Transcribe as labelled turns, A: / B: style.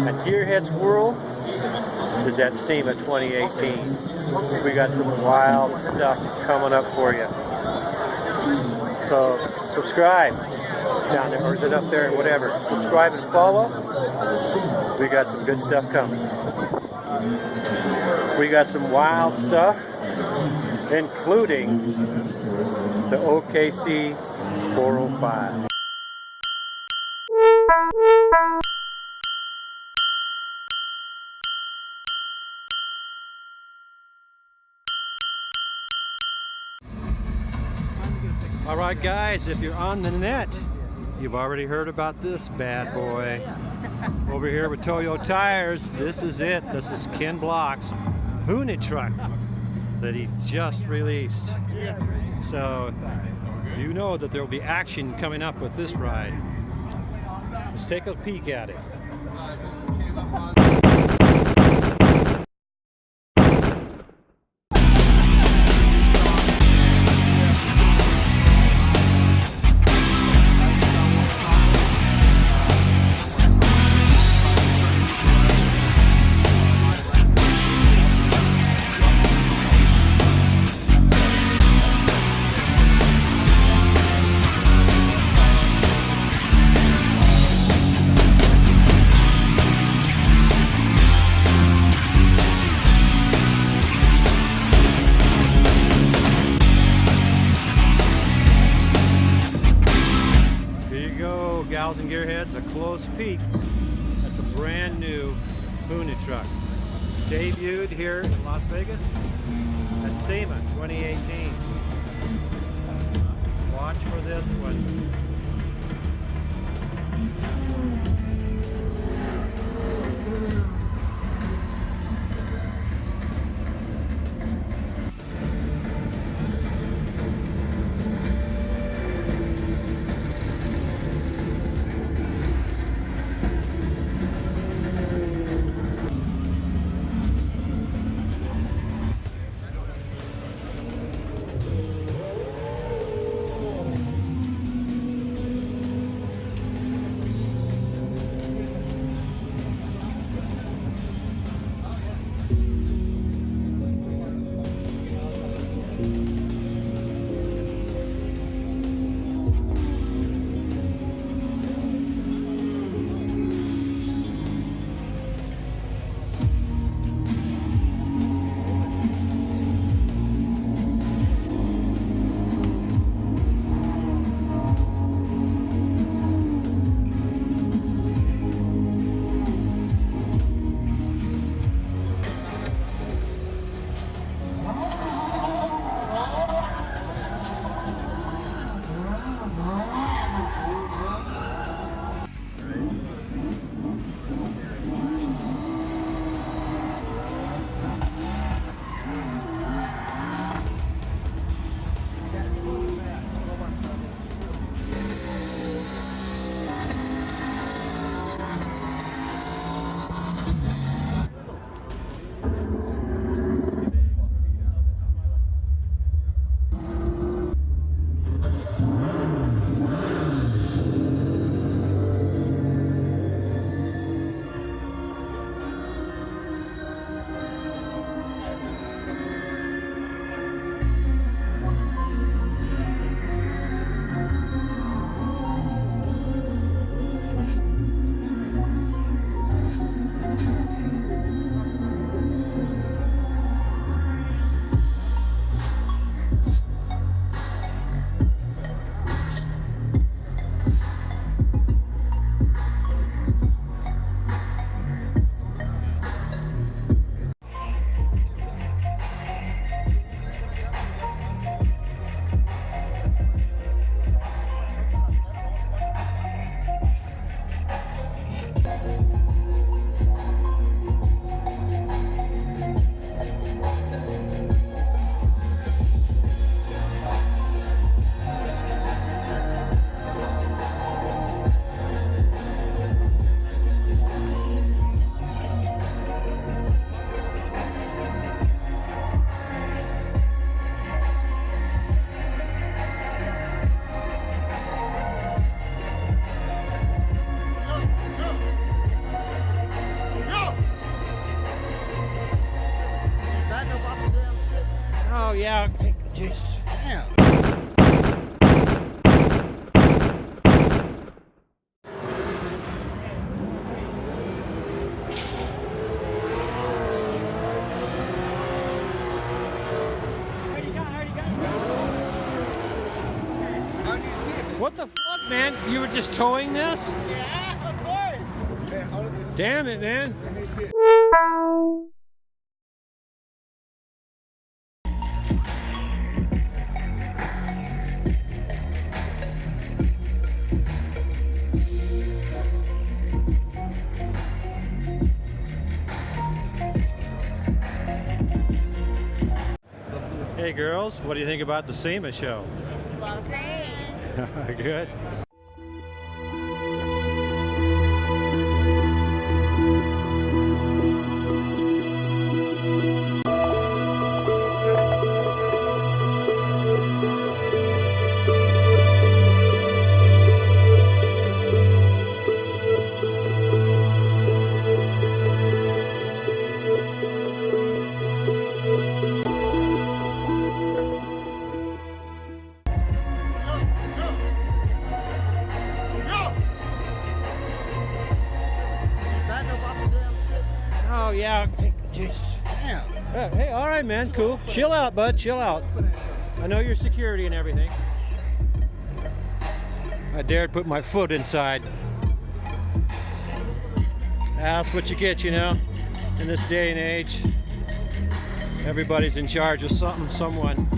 A: And Gearheads World is at SEMA 2018. We got some wild stuff coming up for you. So subscribe down there, or is it up there, whatever. Subscribe and follow. We got some good stuff coming. We got some wild stuff, including the OKC 405. Alright guys, if you're on the net, you've already heard about this bad boy. Over here with Toyo Tires, this is it. This is Ken Block's Hooney truck that he just released. So you know that there will be action coming up with this ride. Let's take a peek at it. Gals and gearheads, a close peek at the brand new Hooney truck. Debuted here in Las Vegas at SEMA 2018. Watch for this one. yeah. Jesus.
B: Damn.
A: What the fuck, man? You were just towing this?
C: Yeah, of course.
B: Hey, how does it?
A: Damn it, man.
B: Let me see it.
A: Hey girls, what do you think about the SEMA show?
C: It's a lot of fun.
A: Good. Oh yeah. Jesus.
B: Damn.
A: Hey, all right, man. Cool. Chill out, bud. Chill out. I know your security and everything. I dared put my foot inside. That's what you get, you know, in this day and age. Everybody's in charge of something, someone.